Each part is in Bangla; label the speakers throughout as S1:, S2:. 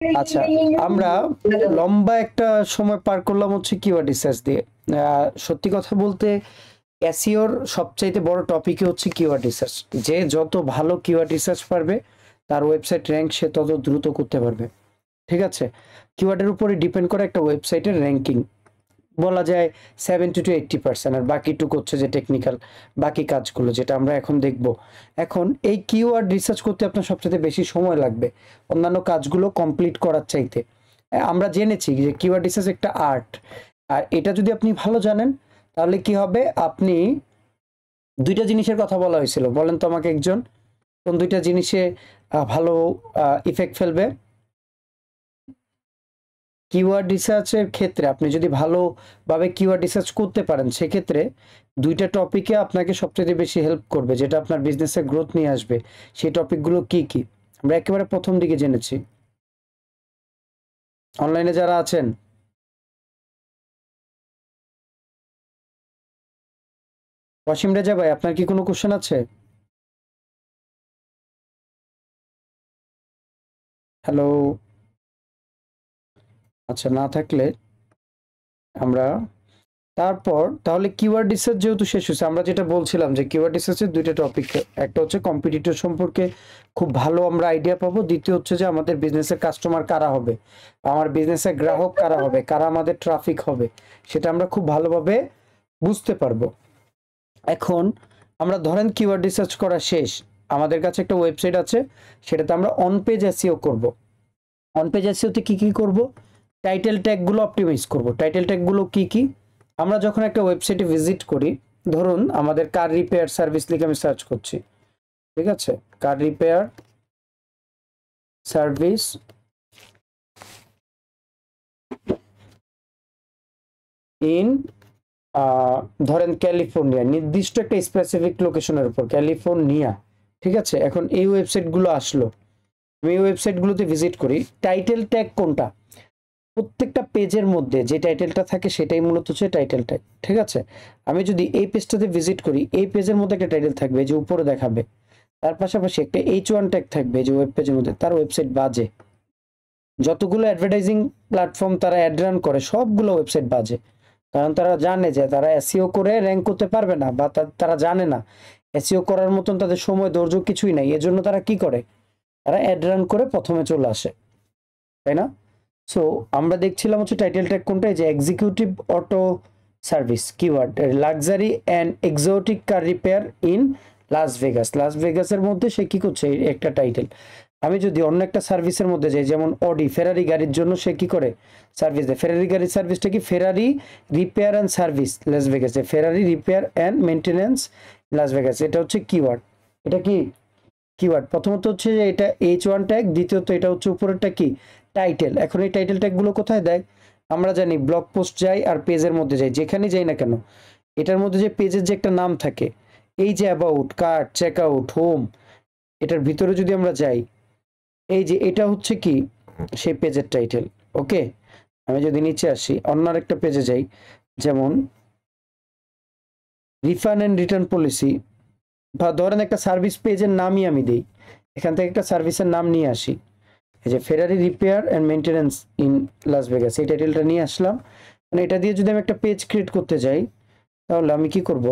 S1: আচ্ছা, আমরা লম্বা একটা সময় পার করলাম হচ্ছে কিওয়ার্ড রিসার্চ দিয়ে। সত্যি কথা বলতে এসইওর সবচাইতে বড় টপিকই হচ্ছে কিওয়ার্ড রিসার্চ। যে যত ভালো কিওয়ার্ড রিসার্চ পারবে তার ওয়েবসাইট র্যাঙ্ক সে তত দ্রুত করতে পারবে। ঠিক আছে, কিওয়ার্ডের উপরে ডিপেন্ড করে একটা ওয়েবসাইটের র্যাঙ্কিং, বলা যায় 70 to 80%, আর বাকিটুকু হচ্ছে যে টেকনিক্যাল বাকি কাজগুলো যেটা আমরা এখন দেখব। এখন এই কিওয়ার্ড রিসার্চ করতে আপনার সবচেয়ে বেশি সময় লাগবে অন্যান্য কাজগুলো কমপ্লিট করার চাইতে। আমরা জেনেছি যে কিওয়ার্ড রিসার্চ একটা আর্ট, আর এটা যদি আপনি ভালো জানেন তাহলে কি হবে, আপনি দুইটা জিনিসের কথা বলা হয়েছিল, বলেন তো আমাকে একজন, কোন দুইটা জিনিসে ভালো ইফেক্ট ফেলবে? কিওয়ার্ড রিসার্চের ক্ষেত্রে আপনি যদি ভালোভাবে কিওয়ার্ড রিসার্চ করতে পারেন সেক্ষেত্রে দুইটা টপিকে আপনাকে সবচেয়ে বেশি হেল্প করবে, যেটা আপনার বিজনেসের গ্রোথ নিয়ে আসবে। সেই টপিকগুলো কি কি আমরা একেবারে প্রথম দিকে জেনেছি। অনলাইনে যারা আছেন, ওয়াসিম রেজা ভাই, আপনার কি কোনো কোশ্চেন আছে? হ্যালো। আচ্ছা, না থাকলে আমরা তারপর তাহলে কিওয়ার্ড রিসার্চ যেহেতু শেষ হয়েছে, আমরা যেটা বলছিলাম যে কিওয়ার্ড রিসার্চের দুইটা টপিক, একটা হচ্ছে কম্পিটিটর সম্পর্কে খুব ভালো আমরা আইডিয়া পাবো, দ্বিতীয় হচ্ছে যে আমাদের বিজনেসের কাস্টমার কারা হবে, আমার বিজনেসের গ্রাহক কারা হবে, কারা আমাদের ট্রাফিক হবে, সেটা আমরা খুব ভালোভাবে বুঝতে পারবো। এখন আমরা ধরেন কিওয়ার্ড রিসার্চ করা শেষ, আমাদের কাছে একটা ওয়েবসাইট আছে, সেটাতে আমরা অন পেজ এসইও করব। অন পেজ এসইওতে কি কি করব? টাইটেল ট্যাগগুলো অপটিমাইজ করব। টাইটেল ট্যাগগুলো কি কি? আমরা যখন একটা ওয়েবসাইটে ভিজিট করি, ধরুন আমাদের কার রিপেয়ার সার্ভিস লিখে আমি সার্চ করছি, ঠিক আছে, কার রিপেয়ার সার্ভিস ইন ধরেন ক্যালিফোর্নিয়া, নির্দিষ্ট একটা স্পেসিফিক লোকেশনের উপর, ক্যালিফোর্নিয়া। ঠিক আছে, এখন এই ওয়েবসাইটগুলো আসলো, আমি এই ওয়েবসাইটগুলোতে ভিজিট করি। টাইটেল ট্যাগ কোনটা? প্রত্যেকটা পেজের মধ্যে যে টাইটেলটা থাকে সেটাই মূলত হচ্ছে টাইটেল ট্যাগ। ঠিক আছে, আমি যদি এই পেজটাতে ভিজিট করি, এই পেজের মধ্যে একটা টাইটেল থাকবে যে উপরে দেখাবে, তার পাশাপাশি একটা H1 ট্যাগ থাকবে যে ওয়েব পেজের মধ্যে, তার ওয়েবসাইট বাজে। যতগুলো অ্যাডভার্টাইজিং প্ল্যাটফর্ম তারা অ্যাড রান করে সবগুলো ওয়েবসাইট বাজে, কারণ তারা জানে যে তারা এসইও করে র্যাঙ্ক করতে পারবে না, বা তারা জানে না এসইও করার মতন তাদের সময় ধৈর্য কিছুই নাই, এজন্য তারা কি করে, তারা অ্যাড রান করে প্রথমে চলে আসে, তাই না? সো আমরা দেখছিলাম হচ্ছে টাইটেল ট্যাগ কোনটা, যে executive auto service keyword, luxury and exotic car repair in Las Vegas. Las ভেগাসের মধ্যে সে কি করছে, একটা টাইটেল। আমি যদি অন্য একটা সার্ভিসের মধ্যে যাই, যেমন অডি ফেরারি গাড়ির জন্য সে কি করে সার্ভিস দেয়, ফেরারি গাড়ির সার্ভিসটা কি, Ferrari repair and service Las ভেগাসে, Ferrari repair and maintenance Las Vegas, এটা হচ্ছে কিওয়ার্ড। এটা কি কিওয়ার্ড? প্রথমত হচ্ছে যে এটা H1 ট্যাগ, দ্বিতীয়ত এটা হচ্ছে উপরেরটা কি, টাইটেল। এখন এই টাইটেল ট্যাগগুলো কোথায় দেয়? আমরা জানি ব্লগ পোস্ট যাই আর পেজের মধ্যে যাই, যেখানে যাই না কেন এটার মধ্যে যে পেজের যে একটা নাম থাকে, এই যে about, cart, check out, home, এটার ভিতরে যদি আমরা যাই, এই যে এটা হচ্ছে কি সেই পেজের টাইটেল। ওকে, আমি যদি নিচে আসি অন্য একটা পেজে যাই, যেমন রিফান্ড অ্যান্ড রিটার্ন পলিসি, বা ধরেন একটা সার্ভিস পেজের নামই আমি দিই, এখান থেকে একটা সার্ভিসের নাম নিয়ে আসি, এই যে Ferrari repair and maintenance in Las Vegas, এই টাইটেলটা নিয়ে আসলাম। মানে এটা দিয়ে যদি আমি একটা পেজ ক্রিয়েট করতে যাই, তাহলে আমি কি করব,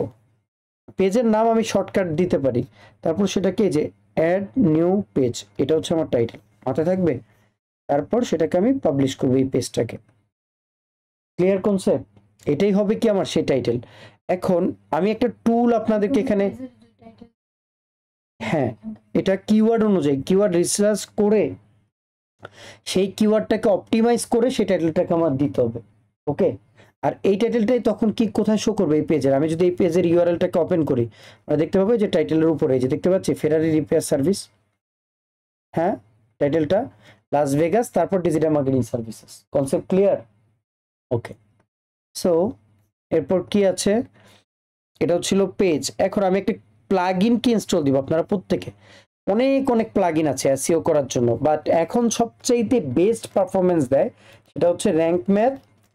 S1: পেজের নাম আমি শর্টকাট দিতে পারি, তারপর সেটাকে যে অ্যাড নিউ পেজ, এটা হচ্ছে আমার টাইটেল, মাথায় থাকবে। তারপর সেটাকে আমি পাবলিশ করবো এই পেজটাকে। Clear concept? এটাই হবে কি আমার সেই টাইটেল। এখন আমি একটা টুল আপনাদেরকে এখানে, হ্যাঁ, এটা কিওয়ার্ড অনুযায়ী কিওয়ার্ড রিসার্চ করে সেই কিওয়ার্ডটাকে অপটিমাইজ করে সেই টাইটেলটাকে আমার দিতে হবে। ওকে, আর এই টাইটেলটাই তখন কি কোথায় শো করবে, এই পেজের, আমি যদি এই পেজের ইউআরএলটাকে ওপেন করি, আমরা দেখতে পাবো যে টাইটেলের উপরে এই যে দেখতে পাচ্ছি ফেরারি রিপেয়ার সার্ভিস, হ্যাঁ, টাইটেলটা লাস ভেগাস, তারপর digital marketing services. Concept clear? Okay, so এরপর কি আছে, এটা ছিল পেজ। এখন আমি একটা প্লাগইন কি ইনস্টল দিব, আপনারা প্রত্যেকে অনেক অনেক প্লাগইন আছে এসইও করার জন্য, বাট এখন সবচাইতে বেস্ট পারফরমেন্স দেয় সেটা হচ্ছে র্যাঙ্ক ম্যাথ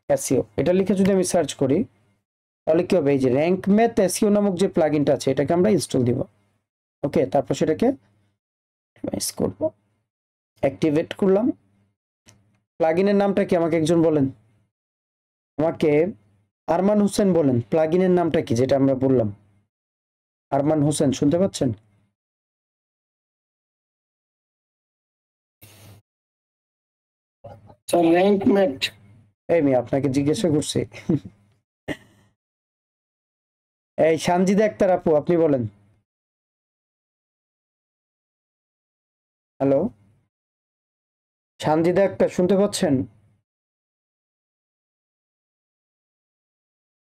S1: এসইও। এটা লিখে যদি আমি সার্চ করি তাহলে কি হবে, এই যে র্যাঙ্ক ম্যাথ এসইও নামক যে প্লাগইনটা আছে এটাকে আমরা ইনস্টল দিব। ওকে, তারপর সেটাকে করব, অ্যাক্টিভেট করলাম, প্লাগইনের নামটা কি আমাকে একজন বলেন, আমাকে আরমান হোসেন বলেন প্লাগইনের নামটা কি যেটা আমরা বললাম। আরমান হোসেন শুনতে পাচ্ছেন?
S2: স্যার র্যাঙ্কমেট।
S1: এই মেয়ে আপনাকে জিজ্ঞাসা করছি। এই সানজিদা আক্তার আপু আপনি বলেন। হ্যালো সানজিদা আক্তার শুনতে পাচ্ছেন?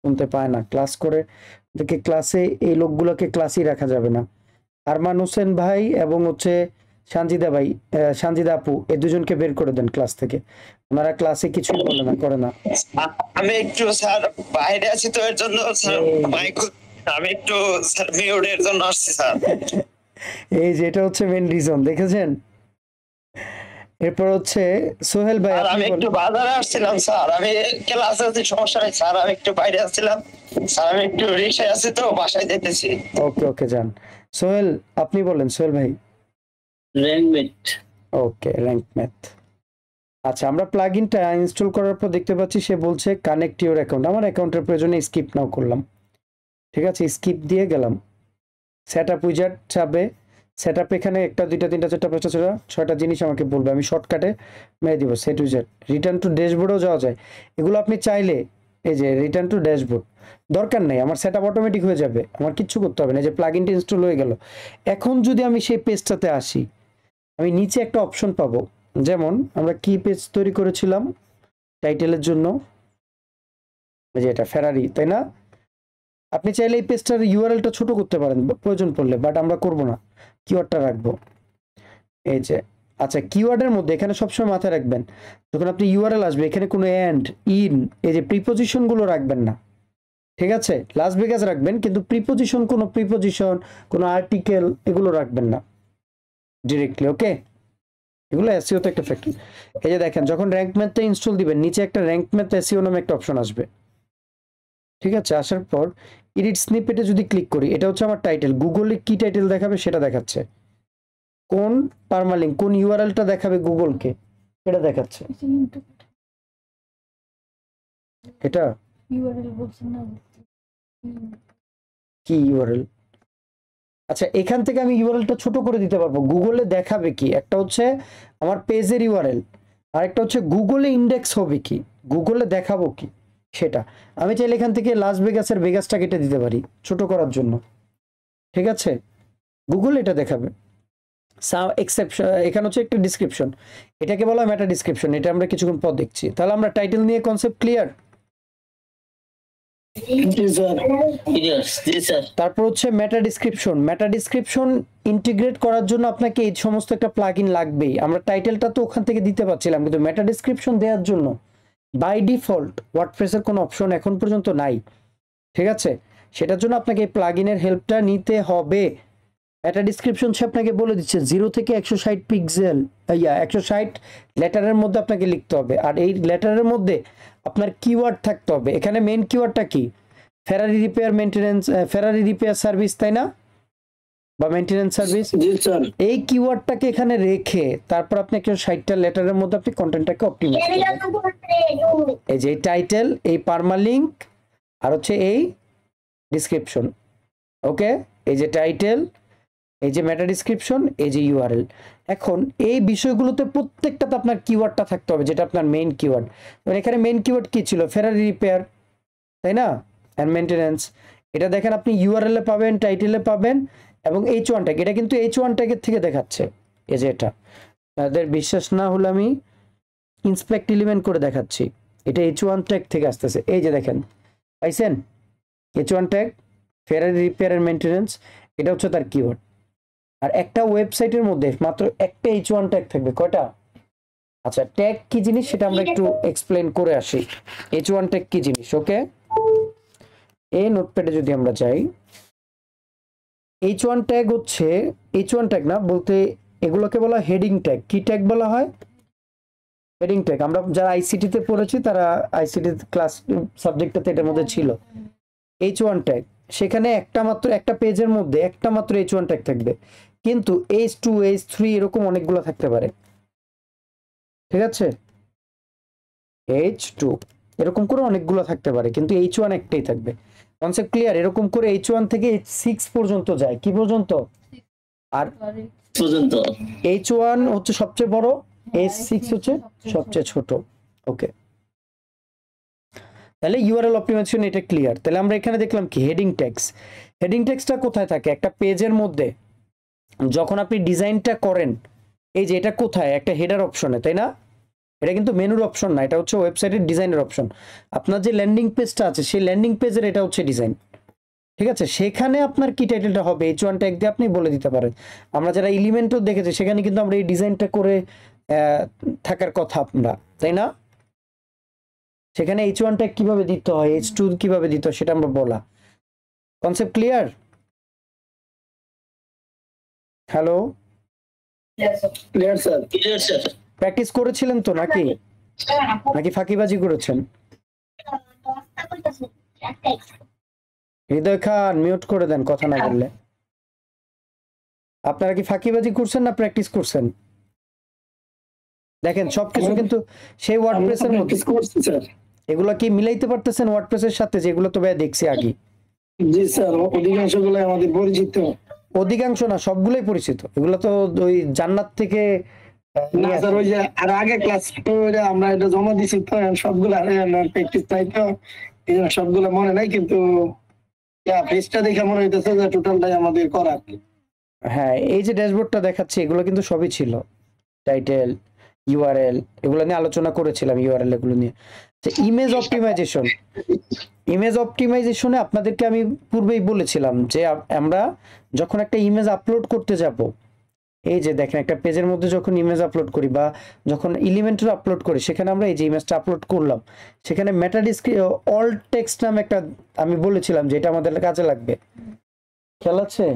S1: শুনতে পায় না, ক্লাস করে দেখে ক্লাসে এই লোকগুলোকে ক্লাসই রাখা যাবে না। আরমান হোসেন ভাই এবং হচ্ছে সানজিদা ভাই, সানজিদা আপু, এই দুজনকে বের করে দেন ক্লাস থেকে। ওনারা ক্লাসে কিছুই বলে না, করে না।
S3: আমি একটু স্যার বাইরে আছি তো এর জন্য স্যার মাইক আমি একটু স্যার মিউটের জন্য আসছি স্যার।
S1: এই যেটা হচ্ছে মেন রিজন, দেখেছেন? এরপর হচ্ছে সোহেল ভাই,
S3: আর আমি একটু বাজারে আসছিলাম স্যার, আমি ক্লাসে আছি, সমস্যা নেই স্যার, আমি একটু বাইরে আসছিলাম স্যার, আমি একটু রিক্সায় আছি তো বাসায় যেতেছি।
S1: ওকে ওকে যান। সোহেল আপনি বলেন, সোহেল ভাই।
S2: র্যাঙ্কমেট।
S1: ওকে র্যাঙ্ক ম্যাথ। আচ্ছা আমরা প্লাগইনটা ইনস্টল করার পর দেখতে পাচ্ছি সে বলছে কানেক্ট ইউর অ্যাকাউন্ট। আমার অ্যাকাউন্টের প্রয়োজনে স্কিপ নাও করলাম, ঠিক আছে, স্কিপ দিয়ে গেলাম। সেট আপ উইজার্ড চাবে, সেট আপ এখানে একটা দুইটা তিনটা চারটা পাঁচটা ছটা ছয়টা জিনিস আমাকে বলবে, আমি শর্টকাটে মেরে দিব সেট উইজার্ড। রিটার্ন টু ড্যাশবোর্ডেও যাওয়া যায়, এগুলো আপনি চাইলে এই যে রিটার্ন টু ড্যাশবোর্ড দরকার নেই, আমার সেট আপ অটোমেটিক হয়ে যাবে, আমার কিচ্ছু করতে হবে না। যে প্লাগইনটা ইনস্টল হয়ে গেল, এখন যদি আমি সেই পেজটাতে আসি, আমি নিচে একটা অপশন পাবো, যেমন আমরা কি পেজ তৈরি করেছিলাম টাইটেলের জন্য, যে এটা ফেরারি, তাই না? আপনি চাইলে এই পেজটার ইউআরএলটা ছোট করতে পারেন প্রয়োজন পড়লে, বাট আমরা করব না, কিওয়ার্ডটা রাখবো। এই যে আচ্ছা, কিওয়ার্ডের মধ্যে এখানে সবসময় মাথায় রাখবেন, যখন আপনি ইউআরএল আসবে এখানে কোনো এন্ড ইন এই যে প্রিপোজিশন গুলো রাখবেন না, ঠিক আছে? লাস ভেগাস রাখবেন, কিন্তু প্রিপোজিশন কোনো আর্টিকেল এগুলো রাখবেন না ডিরেক্টলি, ওকে? এগুলো এসইও তো একটা ফ্যাক্টর। এই যে দেখেন, যখন র্যাঙ্ক ম্যাথটা ইনস্টল দিবেন নিচে একটা র্যাঙ্ক ম্যাথ এসইও নামে একটা অপশন আসবে, ঠিক আছে? আসার পর এডিট স্নিপেটে যদি ক্লিক করি, এটা হচ্ছে আমার টাইটেল, গুগলে কি টাইটেল দেখাবে সেটা দেখাচ্ছে, কোন পারমালিঙ্ক কোন ইউআরএলটা দেখাবে গুগলকে এটা দেখাচ্ছে। এটা
S4: ইউআরএল বলছেন না,
S1: কি ইউআরএল? আচ্ছা এখান থেকে আমি ইউআরএলটা ছোট করে দিতে পারবো, গুগলে দেখাবে কি, একটা হচ্ছে আমার পেজের ইউআরএল, আর একটা হচ্ছে গুগলে ইন্ডেক্স হবে কি, গুগলে দেখাবো কি সেটা। আমি চাইলে এখান থেকে লাস ভেগাসের ভেগাসটা কেটে দিতে পারি ছোট করার জন্য, ঠিক আছে? গুগল এটা দেখাবে। এক্সেপশন এখানে হচ্ছে একটা ডিসক্রিপশন, এটাকে বলা হয় মেটা ডিসক্রিপশন, এটা আমরা কিছুক্ষণ পর দেখছি। তাহলে আমরা টাইটেল নিয়ে কনসেপ্ট ক্লিয়ার। তারপর হচ্ছে মেটা ডিসক্রিপশন। মেটা ডিসক্রিপশন ইন্টিগ্রেট করার জন্য আপনাকে এই সমস্ত একটা প্লাগইন লাগবেই। আমরা টাইটেলটা তো ওখান থেকে দিতে পারছিলাম, কিন্তু মেটা ডিসক্রিপশন দেওয়ার জন্য বাই ডিফল্ট ওয়ার্ডপ্রেসের কোনো অপশন এখন পর্যন্ত নাই, ঠিক আছে? সেটার জন্য আপনাকে এই প্লাগইনের হেল্পটা নিতে হবে। মেটা ডিসক্রিপশন সে আপনাকে বলে দিচ্ছে 0 থেকে 160 পিক্সেল 160 লেটারের মধ্যে আপনাকে লিখতে হবে, আর এই লেটারের মধ্যে আপনার কিওয়ার্ড থাকতে হবে। এখানে মেইন কিওয়ার্ডটা কি? ফেরারি রিপেয়ার মেইনটেনেন্স, ফেরারি রিপেয়ার সার্ভিস, তাই না? বা মেইনটেনেন্স সার্ভিস, এই কিওয়ার্ডটাকে এখানে রেখে তারপর আপনি 160টা লেটারের মধ্যে আপনি কন্টেন্টটাকে অপটিমাইজ করবেন। এই যে টাইটেল, এই পারমালিঙ্ক, আর হচ্ছে এই ডিসক্রিপশন, ওকে? এই যে টাইটেল, এই যে মেটা ডিসক্রিপশন, এই যে ইউআরএল। এখন এই বিষয়গুলোতে প্রত্যেকটাতে আপনার কিওয়ার্ডটা থাকতে হবে, যেটা আপনার মেইন কিওয়ার্ড। মানে এখানে মেইন কিওয়ার্ড কি ছিল? ফেরারি রিপেয়ার, তাই না? And maintenance. এটা দেখেন আপনি ইউআরএল এ পাবেন, টাইটেলে পাবেন, এবং H1 ট্যাগ, এটা কিন্তু H1 ট্যাগের থেকে দেখাচ্ছে। এই যে এটা, তাদের বিশ্বাস না হলে আমি ইন্সপেক্ট এলিমেন্ট করে দেখাচ্ছি, এটা H1 ট্যাগ থেকে আসতেছে। এই যে দেখেন, পাইছেন? H1 tag, Ferrari repair and maintenance, এটা হচ্ছে তার কিওয়ার্ড। আর একটা ওয়েবসাইটের মধ্যে মাত্র একটা H1 ট্যাগ থাকবে, কয়টা? আচ্ছা ট্যাগ কি জিনিস সেটা আমরা একটু এক্সপ্লেন করে আসি। H1 ট্যাগ কি জিনিস, ওকে? এই নোটপ্যাডে যদি আমরা যাই, H1 ট্যাগ হচ্ছে, H1 ট্যাগ না বলতে এগুলোকে বলা হয় হেডিং ট্যাগ। কি ট্যাগ বলা হয়? Heading tag. আমরা যারা আইসিটি তে পড়েছি তারা আইসিটি ক্লাস সাবজেক্টটাতে এটার মধ্যে ছিল H1 ট্যাগ। সেখানে একটা পেজের মধ্যে একটা মাত্র H1 ট্যাগ থাকবে, কিন্তু H2 H3 এরকম অনেকগুলো থাকতে পারে, ঠিক আছে? H2 এরকম করে অনেকগুলো থাকতে পারে, কিন্তু H1 একটাই থাকবে। Concept clear? এরকম করে H1 থেকে H6 পর্যন্ত যায়, কি পর্যন্ত? আর
S2: পর্যন্ত
S1: H1 হচ্ছে সবচেয়ে বড়, H6 হচ্ছে সবচেয়ে ছোট। ওকে, তাহলে ইউআরএল অপটিমাইজেশন এটা ক্লিয়ার। তাহলে আমরা এখানে দেখলাম কি হেডিং ট্যাগস। হেডিং ট্যাগসটা কোথায় থাকে? একটা পেজের মধ্যে যখন আপনি ডিজাইনটা করেন, এই যে এটা কোথায়? একটা হেডার অপশনে, তাই না? এটা কিন্তু মেনুর অপশন না, এটা হচ্ছে ওয়েবসাইটের ডিজাইনের অপশন। আপনার যে ল্যান্ডিং পেজটা আছে সেই ল্যান্ডিং পেজের এটা হচ্ছে ডিজাইন, ঠিক আছে? সেখানে আপনার কি টাইটেলটা হবে H1 ট্যাগ দিয়ে আপনি বলে দিতে পারেন। আমরা যারা এলিমেন্টও দেখেছি সেখানে কিন্তু আমরা এই ডিজাইনটা করে থাকার কথা আমরা, তাই না? সেখানে H1 ট্যাগ কিভাবে দিতে হয়, H2 কিভাবে দিতে হয় সেটা আমরা বলা। Concept clear? Hello,
S2: clear sir, clear sir.
S1: Practice করেছিলেন তো নাকি নাকি ফাঁকিবাজি করেছেন? হৃদয় খান মিউট করে দেন কথা না বললে। আপনারা কি ফাঁকিবাজি করছেন না প্র্যাকটিস করছেন? দেখেন সবকিছু কিন্তু সেই ওয়ার্ডপ্রেসের মধ্যে,
S2: করছি স্যার।
S1: এগুলা কি মিলাইতে পারতেছেন ওয়ার্ডপ্রেসের সাথে যেগুলো তো ভাই দেখছি আগে?
S2: জি স্যার, অধিকাংশগুলো আমাদের পরিচিত।
S1: অধিকাংশ না, সবগুলোই পরিচিত। এগুলো তো ওই জান্নাত থেকে
S2: না স্যার, ওই যে আর আগে ক্লাস করে আমরা এটা জমা দিছি তো সবগুলো প্র্যাকটিস তাই তো এই জন্য সবগুলো মনে নাই, কিন্তু পেজটা দেখে মনে হইতেছে যে টোটালটাই আমাদের করা।
S1: হ্যাঁ, এই যে ড্যাশবোর্ডটা দেখাচ্ছি এগুলো কিন্তু সবই ছিল। টাইটেল, ইউআরএল, এগুলো নিয়ে আলোচনা করেছিলাম, ইউআরএল এগুলো নিয়ে। ইমেজ অপটিমাইজেশন, ইমেজ অপটিমাইজেশনে আপনাদেরকে আমি পূর্বেই বলেছিলাম যে আমরা যখন একটা ইমেজ আপলোড করতে যাব, এই যে দেখেন একটা পেজের মধ্যে যখন ইমেজ আপলোড করি বা যখন এলিমেন্টর আপলোড করি, সেখানে আমরা এই যে ইমেজটা আপলোড করলাম সেখানে মেটা অল্ট টেক্সট নামে একটা আমি বলেছিলাম যে এটা আমাদের কাজে লাগবে, খেয়াল আছে?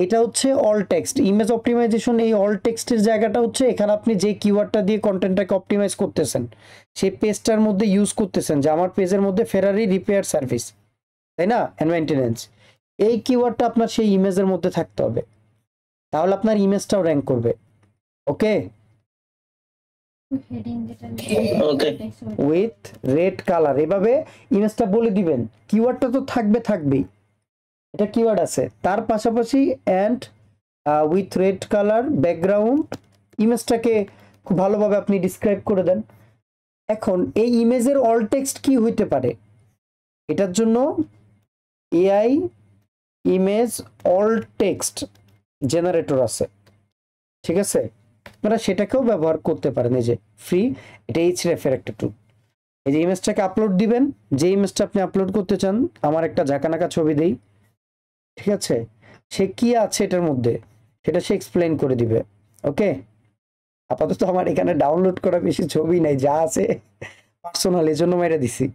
S1: এটা হচ্ছে অল টেক্সট। ইমেজ অপটিমাইজেশন এই অল টেক্সটের জায়গাটা হচ্ছে এখানে আপনি যে কিওয়ার্ডটা দিয়ে কন্টেন্টটাকে অপটিমাইজ করতেছেন সেই পেজটার মধ্যে ইউজ করতেছেন, যে আমার পেজের মধ্যে ফেরারি রিপেয়ার সার্ভিস, তাই না, এন্ড মেইনটেনেন্স, এই কিওয়ার্ডটা আপনার সেই ইমেজের মধ্যে থাকতে হবে, তাহলে আপনার ইমেজটাও র্যাঙ্ক করবে। ওকে, উইথ রেড কালার, এভাবে ইমেজটা বলে দিবেন। কিওয়ার্ডটা তো থাকবেই, এটা কিওয়ার্ড আছে, তার পাশাপাশি and with red colour background ইমেজটাকে খুব ভালোভাবে আপনি ডিসক্রাইব করে দেন। এখন এই ইমেজের অল টেক্সট কি হইতে পারে, এটার জন্য AI image all text generator আছে, ঠিক আছে? আপনারা সেটাকেও ব্যবহার করতে পারেন, এই যে ফ্রি, এটা এইচরেফের একটা টুল। এই যে ইমেজটাকে আপলোড দিবেন, যে ইমেজটা আপনি আপলোড করতে চান, আমার একটা ঝাঁকানাকা ছবি দেই, ঠিক আছে? সে কি আছে এটার মধ্যে সেটা সে এক্সপ্লেইন করে দিবে। ওকে, আপাতত আমার এখানে ডাউনলোড করা বেশি ছবি নাই, যা আছে পার্সোনাল, এই জন্য মেরে দিছি,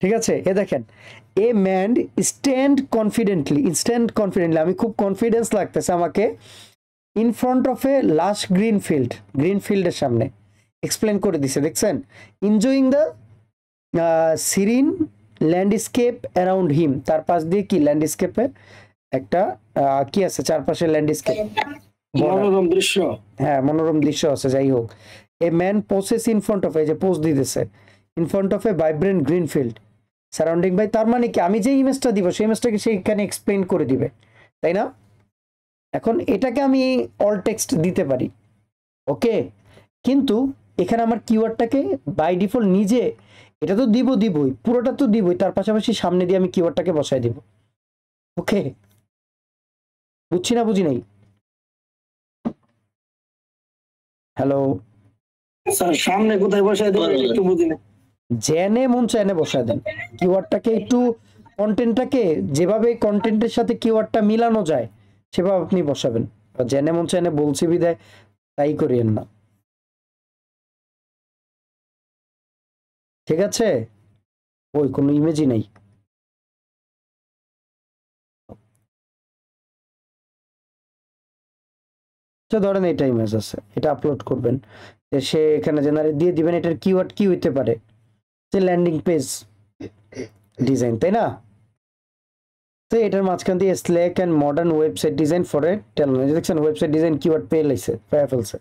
S1: ঠিক আছে? এ দেখেন, এ ম্যান স্ট্যান্ড কনফিডেন্টলি, আমি খুব কনফিডেন্স লাগতেছে আমাকে, ইন ফ্রন্ট অফ এ লাশ গ্রিন ফিল্ডের সামনে এক্সপ্লেন করে দিছে, দেখছেন? Enjoying the Sirin landscape around him, তার পাশ দিয়ে কি ল্যান্ডস্কেপে একটা কি আছে, চারপাশে ল্যান্ডস্কেপ,
S2: মনোরম দৃশ্য,
S1: হ্যাঁ মনোরম দৃশ্য আছে। যাই হোক, a man poses in front of, এই যে পোজ দিতেছে, in front of a vibrant green field surrounding by, তার মানে কি আমি যে ইমেজটা দিব সেই ইমেজটাকে সে এখানে এক্সপ্লেইন করে দিবে, তাই না? এখন এটাকে আমি অল টেক্সট দিতে পারি, ওকে, কিন্তু এখানে আমার কিওয়ার্ডটাকে বাই ডিফল্ট নিজে, এটা তো দিবই, পুরোটা তো দিবই, তার পাশাপাশি সামনে দিয়ে আমি কিওয়ার্ডটাকে বসাই দিব। ওকে, বুঝছি না বুঝি নাই? হ্যালো
S2: স্যার সামনে কোথায় বসায় দেবেন একটু বুঝি না।
S1: জেনে মন চায় না বসায় দেন, কিওয়ার্ডটাকে একটু কন্টেন্টটাকে যেভাবে কন্টেন্টের সাথে কিওয়ার্ডটা মিলানো যায় সেভাবে আপনি বসাবেন। জেনে মন চায় না বলছি বিদায় তাই করিয়েন না, ঠিক আছে? ওই কোনো ইমেজই নেই। ধরেন এটা ইমেজ আছে, এটা আপলোড করবেন, সে এখানে জেনারেট দিয়ে দিবেন, এটার কিওয়ার্ড কি হইতে পারে, যে ল্যান্ডিং পেজ ডিজাইন, তাই না? তো এটার মাঝখান দিয়ে slack and modern website design for a টেলমেন, দেখছেন ওয়েবসাইট ডিজাইন কিওয়ার্ড পেয়ে ফেলছে।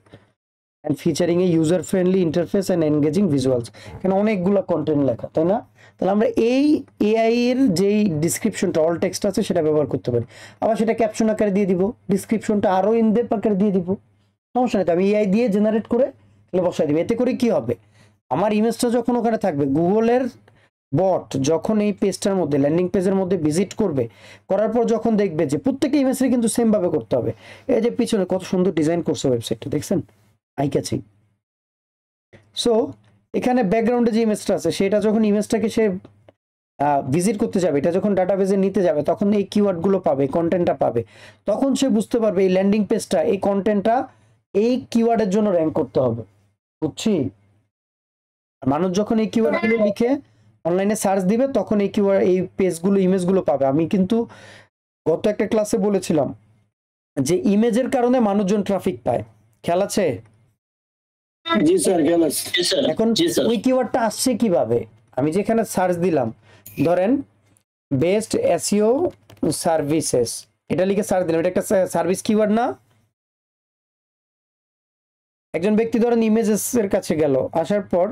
S1: and featuring a user friendly interface and engaging visuals। এখানে অনেকগুলো কন্টেন্ট লেখা, তাই না? তাহলে আমরা এই এআই এর যে ডেসক্রিপশনটা অল টেক্সট আছে সেটা ব্যবহার করতে পারি। আবার সেটা ক্যাপশন আকারে দিয়ে দিব, ডেসক্রিপশনটা আরো ইন ডেপথ আকারে দিয়ে দিব, সমস্যা নেই। আমি এআই দিয়ে জেনারেট করে তাহলে বসাই দিব। এতে করে কি হবে, আমার ইমেজটা যখন ওখানে থাকবে, গুগলের বট যখন এই পেজটার মধ্যে ল্যান্ডিং পেজের মধ্যে ভিজিট করবে, করার পর যখন দেখবে যে প্রত্যেকটা ইমেজে কিন্তু সেম ভাবে করতে হবে। এই যে পিছনে কত সুন্দর ডিজাইন করছে ওয়েবসাইটটা, দেখছেন? Eye catching. সো এখানে ব্যাকগ্রাউন্ডে যে ইমেজটা আছে সেটা যখন ইমেজটাকে সে ভিজিট করতে যাবে, এটা যখন ডাটাবেজে নিতে যাবে, তখন এই কিওয়ার্ডগুলো পাবে, কন্টেন্টটা পাবে, তখন সে বুঝতে পারবে এই ল্যান্ডিং পেজটা, এই কন্টেন্টটা এই কিওয়ার্ডের জন্য র্যাঙ্ক করতে হবে। বুঝছি? মানুষ যখন এই কিওয়ার্ডগুলো লিখে অনলাইনে সার্চ দিবে তখন এই কিওয়ার্ড, এই পেজগুলো, ইমেজগুলো পাবে। আমি কিন্তু গত একটা ক্লাসে বলেছিলাম যে ইমেজের কারণে মানুষজন ট্রাফিক পায়, খেয়াল আছে?
S2: জি স্যার, গেলাস।
S1: এখন ওই কিওয়ার্ডটা আসছে কিভাবে? আমি যেখানে সার্চ দিলাম, ধরেন বেস্ট এসইও সার্ভিসেস, এটা লিখে সার্চ দিলাম, এটা একটা সার্ভিস কিওয়ার্ড না? একজন ব্যক্তি ধরেন ইমেজেস এর কাছে গেল, আসার পর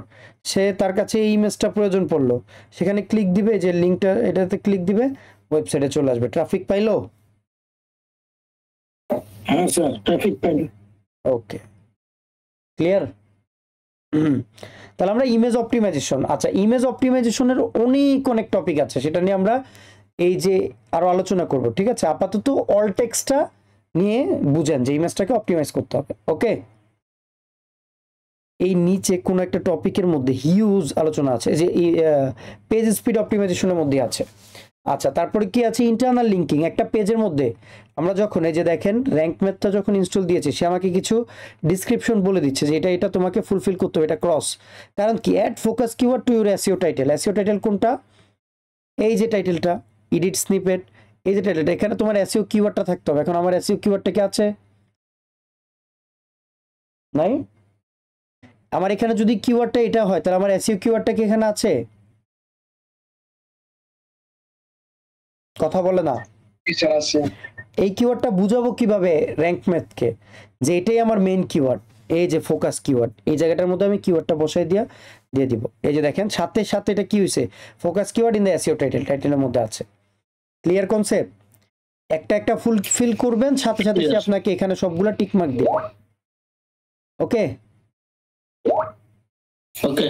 S1: সে তার কাছে এই ইমেজটা প্রয়োজন পড়লো, সেখানে ক্লিক দিবে, যে লিঙ্কটা এটাতে ক্লিক দিবে, ওয়েবসাইটে চলে আসবে। ট্রাফিক পাইলো?
S2: হ্যাঁ স্যার, ট্রাফিক পাইল।
S1: ওকে, ক্লিয়ার? তাহলে আমরা ইমেজ অপটিমাইজেশন, আচ্ছা ইমেজ অপটিমাইজেশনের অনেক টপিক আছে, সেটা নিয়ে আমরা এই যে আরো আলোচনা করব, ঠিক আছে? আপাতত অল টেক্সটটা নিয়ে বুঝেন যে ইমেজটাকে অপটিমাইজ করতে হবে। ওকে, এই নিচে কোন একটা টপিকের মধ্যে হিউজ আলোচনা আছে, যে পেজ স্পিড অপটিমাইজেশনের মধ্যে আছে। আচ্ছা, তারপরে কি আছে? Internal linking. একটা পেজের মধ্যে আমরা যখন এই যে দেখেন র্যাঙ্ক ম্যাথটা যখন ইনস্টল দিয়েছি, সে আমাকে কিছু ডিসক্রিপশন বলে দিচ্ছে যে এটা তোমাকে ফুলফিল করতে হবে, এটা ক্রস। কারণ কি? Add focus keyword to your SEO title. SEO title কোনটা? এই যে টাইটেলটা, এডিট স্নিপেট, এই যে টাইটেলটা, এখানে তোমার এসইও কিওয়ার্ডটা থাকতে হবে। এখন আমার এসইও কিওয়ার্ডটা কি আছে? নাই। আমার এখানে যদি কিওয়ার্ডটা এটা হয়, তাহলে আমার এসইও কিওয়ার্ডটা কি এখানে আছে? কথা বলে না। এই কিওয়ার্ডটা বুঝাবো কিভাবে র‍্যাঙ্ক ম্যাথকে, যে এটাই আমার মেইন কিওয়ার্ড। এই যে ফোকাস কিওয়ার্ড, এই জায়গাটার মধ্যে আমি কিওয়ার্ডটা বসাই দিয়ে দিব। এই যে দেখেন সাথে সাথে এটা কি হইছে? Focus keyword in the SEO টাইটেলের মধ্যে আছে। Clear concept? একটা একটা ফুলফিল করবেন, সাথে সাথে সে আপনাকে এখানে সবগুলা টিক মার্ক দিবে। Okay
S5: okay,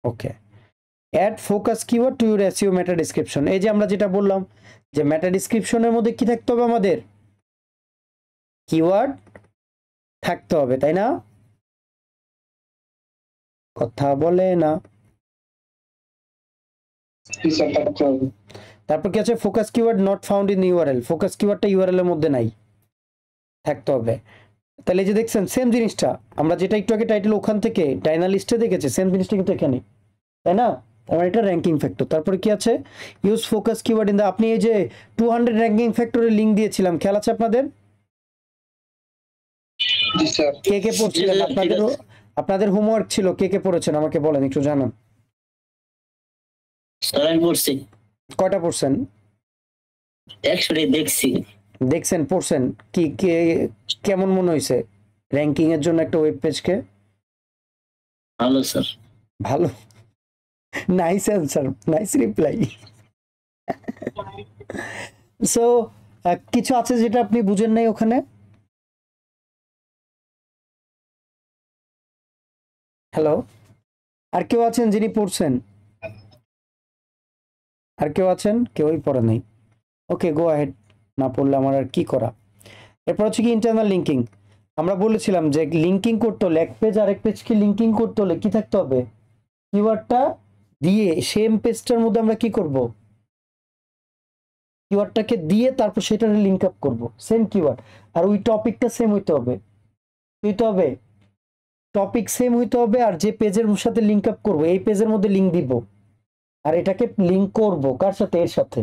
S1: okay. Add focus keyword to your SEO meta description. এই যে আমরা যেটা বললাম যে মেটা ডেসক্রিপশনের মধ্যে কি থাকতে হবে? আমাদের কিওয়ার্ড থাকতে হবে, তাই না? কথা বলে না। তারপর কি আছে? Focus keyword not found in URL. Focus কিওয়ার্ডটা ইউআরএল এর মধ্যে নাই, থাকতে হবে। তাহলে এই যে দেখছেন সেম জিনিসটা, আমরা যেটা একটু আগে টাইটেল ওখান থেকে ডাইনা লিস্টে দেখেছি, সেম জিনিসটা কিন্তু এখানে, তাই না? আমার এটা র্যাঙ্কিং ফ্যাক্টর। তারপরে কি আছে? Use focus keyword in the, আপনি এই যে 200 র্যাঙ্কিং ফ্যাক্টরের লিংক দিয়েছিলাম, খেয়াল আছে আপনাদের? কে কে পড়ছিলেন? আপনাদের হোমওয়ার্ক ছিল, কে কে পড়েছেন আমাকে বলেন, একটু জানান।
S5: স্যার আমি পড়ছি।
S1: কয়টা পড়ছেন?
S5: 100 দেখছি।
S1: দেখছেন, পড়ছেন, কি কেমন মনে হয়েছে র্যাঙ্কিং এর জন্য একটা ওয়েব পেজকে?
S5: ভালো স্যার।
S1: ভালো, nice answer, nice reply. So কিছু আছে যেটা আপনি বুঝেন নাই ওখানে? হ্যালো, আর কেউ আছেন যিনি পড়ছেন? আর কেউ আছেন? কেউই পড়ে নাই। ওকে, গো আহেড। না পড়লে আমার আর কি করা। এরপর হচ্ছে কি ইন্টারনাল লিঙ্কিং। আমরা বলেছিলাম যে লিঙ্কিং করতে হলে এক পেজ আরেক পেজকে লিঙ্কিং করতে হলে কি থাকতে হবে? কিওয়ার্ডটা দিয়ে সেম পেজটার মধ্যে আমরা কি করব? কিওয়ার্ডটাকে দিয়ে তারপর সেটার লিঙ্ক আপ করব, সেম কিওয়ার্ড। আর ওই টপিকটা সেম হইতে হবে, টপিক সেম হইতে হবে। আর যে পেজের সাথে লিঙ্ক আপ করবো, এই পেজের মধ্যে লিঙ্ক দিব, আর এটাকে লিঙ্ক করব কার সাথে? এর সাথে।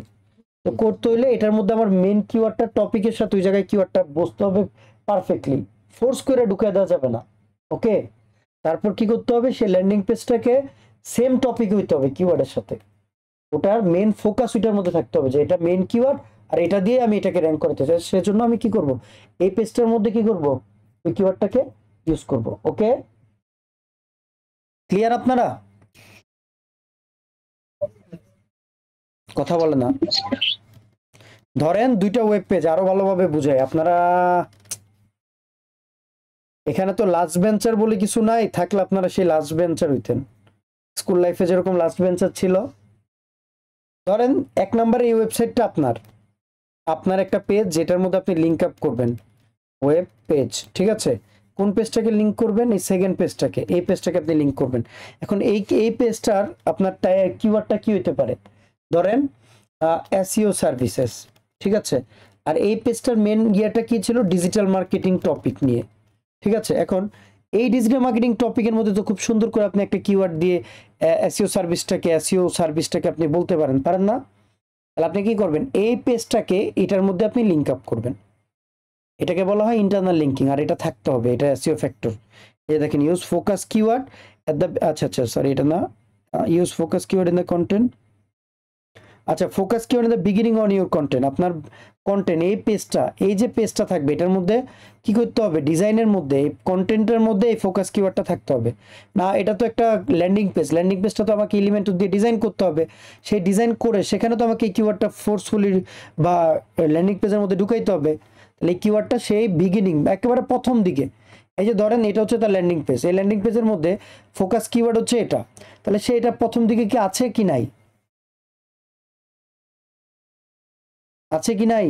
S1: তো করতে হইলে এটার মধ্যে আমার মেন কিওয়ার্ডটা টপিকের সাথে ওই জায়গায় কিওয়ার্ডটা বসতে হবে পারফেক্টলি, ফোর্স করে ঢুকিয়ে দেওয়া যাবে না। ওকে, তারপর কি করতে হবে? সেই ল্যান্ডিং পেজটাকে সেম টপিক হইতে হবে কিওয়ার্ডের সাথে। ওটার মেন ফোকাস ওইটার মধ্যে থাকতে হবে যে এটা মেন কিওয়ার্ড আর এটা দিয়ে আমি এটাকে র্যাঙ্ক করতে চাই, সেজন্য আমি কি করব, এই পেজটার মধ্যে কি করব, ওই কিওয়ার্ডটাকে ইউজ করব। ওকে, ক্লিয়ার আপনারা? কথা বলে না। ধরেন দুইটা ওয়েব পেজ আরো ভালোভাবে বুঝাই আপনারা, এখানে তো লাস্ট বেঞ্চার বলে কিছু নাই, থাকলে আপনারা সেই লাস্ট বেঞ্চার হইতেন, স্কুল লাইফে যেরকম লাস্ট বেঞ্চার ছিল। ধরেন 1 নম্বরে এই ওয়েবসাইটটা আপনার একটা পেজ যেটার মধ্যে আপনি লিঙ্ক আপ করবেন, ওয়েব পেজ, ঠিক আছে। কোন পেজটাকে লিঙ্ক করবেন? এই সেকেন্ড পেজটাকে, এই পেজটাকে আপনি লিঙ্ক করবেন। এখন এই পেজটার আপনার কিওয়ার্ডটা কি হইতে পারে? ধরেন এসইও সার্ভিসেস, ঠিক আছে। আর এই পেজটার মেন ইয়েটা কি ছিল? ডিজিটাল মার্কেটিং টপিক নিয়ে, ঠিক আছে। এখন এই ডিজিটাল মার্কেটিং টপিকের মধ্যে তো খুব সুন্দর করে আপনি একটা কিওয়ার্ড দিয়ে এসইও সার্ভিসটাকে আপনি বলতে পারেন না? তাহলে আপনি কি করবেন, এই পেজটাকে এটার মধ্যে আপনি লিঙ্ক আপ করবেন। এটাকে বলা হয় ইন্টারনাল লিঙ্কিং, আর এটা থাকতে হবে, এটা এসইও ফ্যাক্টর। এই দেখেন, use focus keyword at the, আচ্ছা সরি এটা না, use focus keyword in the content. আচ্ছা, focus keyword in the beginning on your content. আপনার কন্টেন্ট এই পেজটা, এই যে পেজটা থাকবে এটার মধ্যে কি করতে হবে? ডিজাইনের মধ্যে, এই কন্টেন্টের মধ্যে এই ফোকাস কিওয়ার্ডটা থাকতে হবে। না, এটা তো একটা ল্যান্ডিং পেজটা তো আমাকে এলিমেন্ট দিয়ে ডিজাইন করতে হবে। সেই ডিজাইন করে সেখানে তো আমাকে এই কিওয়ার্ডটা ফোর্সফুলি বা ল্যান্ডিং পেজের মধ্যে ঢুকাইতে হবে। তাহলে এই কিওয়ার্ডটা সেই বিগিনিং, একেবারে প্রথম দিকে, এই যে ধরেন এটা হচ্ছে তার ল্যান্ডিং পেজ, এই ল্যান্ডিং পেজের মধ্যে ফোকাস কিওয়ার্ড হচ্ছে এটা, তাহলে সে এটা প্রথম দিকে কি আছে কি নাই? আছে কি নাই?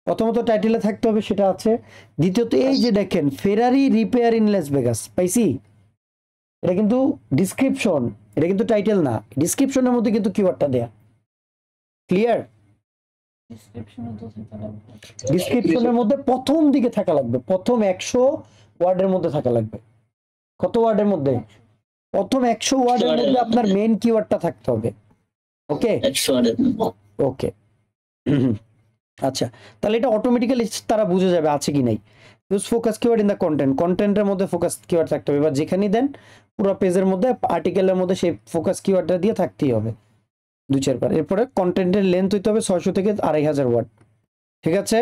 S1: প্রথমত টাইটেলে থাকতে হবে, সেটা আছে। দ্বিতীয়ত এই যে দেখেন, ফেরারি রিপেয়ার ইন লাস ভেগাস, পাইছি? এটা কিন্তু ডিসক্রিপশন, এটা কিন্তু টাইটেল না। ডিসক্রিপশনের মধ্যে কিন্তু কিওয়ার্ডটা দেয়া, ক্লিয়ার?
S4: ডিসক্রিপশনে তো থাকা লাগবে।
S1: ডিসক্রিপশনের মধ্যে প্রথম দিকে থাকা লাগবে, প্রথম 100 ওয়ার্ডের মধ্যে থাকা লাগবে। কত ওয়ার্ডের মধ্যে? প্রথম 100 ওয়ার্ডের মধ্যে আপনার মেইন কিওয়ার্ডটা থাকতে হবে। ওকে
S5: 100
S1: ওকে আচ্ছা, তাহলে এটা অটোমেটিক্যালি তারা বুঝে যাবে আছে কি নাই। Use focus keyword in the কন্টেন্টের মধ্যে ফোকাস কিওয়ার্ড থাকতে হবে। এবার যেখানেই দেন পুরো পেজের মধ্যে, আর্টিকেলের মধ্যে সেই ফোকাস কিওয়ার্ডটা দিয়ে থাকতেই হবে 2-4 বার। এরপরে কন্টেন্টের লেন্থ হইতে হবে 600 থেকে 2500 ওয়ার্ড, ঠিক আছে।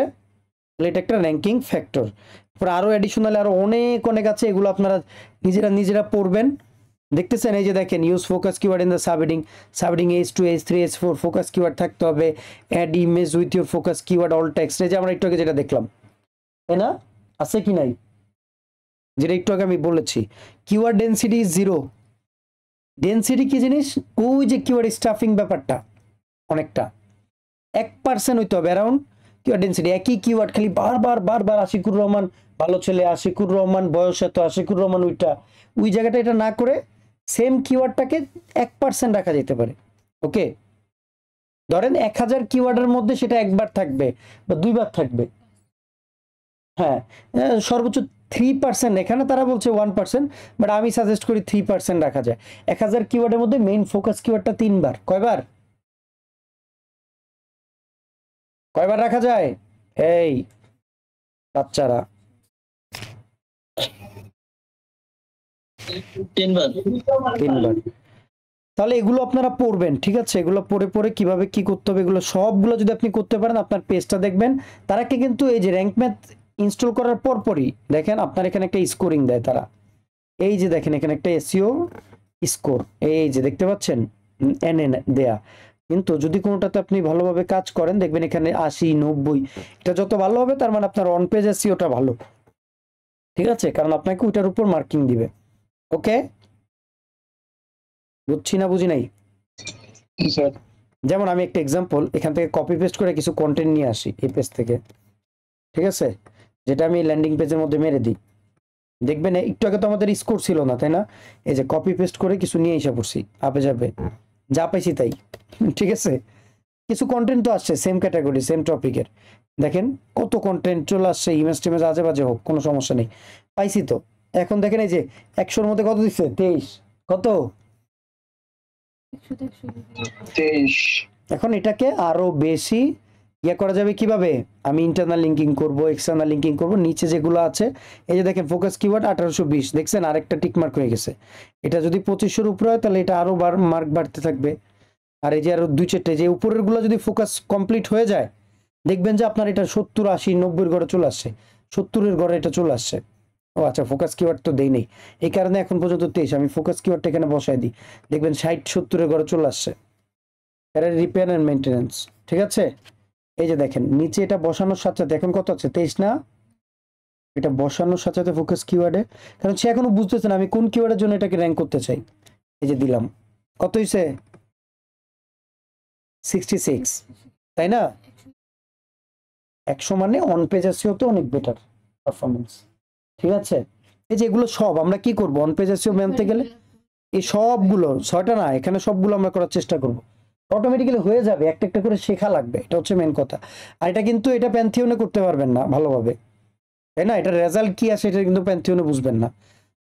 S1: তাহলে এটা একটা র্যাঙ্কিং ফ্যাক্টর। এরপরে আরো অ্যাডিশনাল আরো অনেক আছে, এগুলো আপনারা নিজেরা পড়বেন। দেখতেছেন, এই যে দেখেন, use focus keyword in the subheading H2 H3 H4 focus keyword থাকতে হবে। Add image with your focus keyword alt text, এই যে আমরা একটু আগে যেটা দেখলাম, তাই না? আছে কি নাই? যেটা একটু আগে আমি বলেছি, কিওয়ার্ড ডেনসিটি ইজ 0। ডেনসিটি কি জিনিস? ওই যে কিওয়ার্ড স্টাফিং ব্যাপারটা অনেকটা 1% হইতে হবে অ্যারাউন্ড কিওয়ার্ড ডেনসিটি। একই কিওয়ার্ড খালি বারবার আশিকুর রহমান ভালো ছেলে, আশিকুর রহমান বয়স এত, আশিকুর রহমান ওই জায়গাটা এটা না করে সেম কিওয়ার্ডটাকে 1% রাখা যেতে পারে। ওকে, ধরেন 1000 কিওয়ার্ডের মধ্যে সেটা একবার থাকবে বা 2বার থাকবে। হ্যাঁ, সর্বোচ্চ 3%, এখানে তারা বলছে 1%, বাট আমি সাজেস্ট করি 3% রাখা যায়। 1000 কিওয়ার্ডের মধ্যে মেইন ফোকাস কিওয়ার্ডটা 3বার। কয়বার রাখা যায়? এই বাচ্চারা
S5: 3বার।
S1: তাহলে এগুলো আপনারা পড়বেন, ঠিক আছে। এগুলো পড়ে কিভাবে কি করতে হবে, এগুলো সবগুলো যদি আপনি করতে পারেন, আপনার পেজটা দেখবেন তারা কিন্তু এই যে র্যাঙ্ক ম্যাথ ইনস্টল করার পরই দেখেন আপনার এখানে একটা স্কোরিং দেয় তারা। এই যে দেখেন এখানে একটা এসইও স্কোর, এই যে দেখতে পাচ্ছেন এনএন দেয়া। কিন্তু যদি কোনোটাতে আপনি ভালোভাবে কাজ করেন, দেখবেন এখানে 80, 90, এটা যত ভালো হবে তার মানে আপনার অন পেজ এসইওটা ভালো, ঠিক আছে, কারণ আপনাকে ওইটার উপর মার্কিং দিবে। ওকে, বুঝছি না বুঝি নাই? যেমন আমি একটা এক্সাম্পল এখান থেকে কপি পেস্ট করে কিছু কন্টেন্ট নিয়ে আসি এই পেজ থেকে, ঠিক আছে, যেটা আমি ল্যান্ডিং পেজের মধ্যে মেরে দিই। দেখবেন একটু আগে তো আমাদের স্কোর ছিল না, তাই না? এই যে কপি পেস্ট করে কিছু নিয়ে এসে পড়ছি, আপে যাবে যা পাইছি তাই, ঠিক আছে। কিছু কন্টেন্ট তো আসছে সেম ক্যাটাগরি সেম টপিকের, দেখেন কত কন্টেন্ট চলে আসছে, ইমেজ টিমেজ আজে বাজে হোক কোনো সমস্যা নেই, পাইছি তো। এখন দেখেন এই যে 100-র মধ্যে কত দিচ্ছে? 23। কত?
S2: 23।
S1: এখন এটাকে আরো বেশি ইয়ে করা যাবে কিভাবে? আমি ইন্টারনাল লিঙ্কিং করব, এক্সটার্নাল লিঙ্কিং করব। নিচে যেগুলো আছে এই যে দেখেন ফোকাস কিওয়ার্ড 1820, দেখছেন আরেকটা টিক মার্ক হয়ে গেছে। এটা যদি 2500-এর উপরে হয় তাহলে এটা আরো মার্ক বাড়তে থাকবে। আর এই যে আরো 2-4টে যে উপরের গুলো যদি ফোকাস কমপ্লিট হয়ে যায়, দেখবেন যে আপনার এটা 70, 80, 90-এর ঘরে চলে আসছে, 70-এর ঘরে এটা চলে আসছে। ও আচ্ছা, ফোকাস কিওয়ার্ড তো দেই নেই, এই কারণে এখন পর্যন্ত 23। আমি ফোকাস কিওয়ার্ডটা এখানে বসাই দিই, দেখবেন 60-70-এর ঘরে চলে আসছে। এটা রিপেয়ার এন্ড মেইনটেনেন্স, ঠিক আছে। এই যে দেখেন নিচে এটা বসানোর সাথে সাথে এখন কত আছে, 23 না? এটা বসানোর সাথে সাথে ফোকাস কিওয়ার্ডে, কারণ সে এখনো বুঝতেছে না আমি কোন কিওয়ার্ডের জন্য এটাকে র্যাঙ্ক করতে চাই। এই যে দিলাম, কত হয়েছে? 66, তাই না? 100 মানে অন পেজ এসইও তো অনেক বেটার পারফরমেন্স, ঠিক আছে। এই যে এগুলো সব আমরা কি করব, অন পেজ এসইও মানতে গেলে এই সবগুলো 6টা না, এখানে সবগুলো আমরা করার চেষ্টা করব। অটোমেটিক্যালি হয়ে যাবে, একটা একটা করে শেখা লাগবে, এটা হচ্ছে মেন কথা। আর এটা কিন্তু এটা প্যান্থিয়নে করতে পারবেন না ভালোভাবে, তাই না? এটা রেজাল্ট কি আসে এটা কিন্তু প্যান্থিয়নে বুঝবেন না,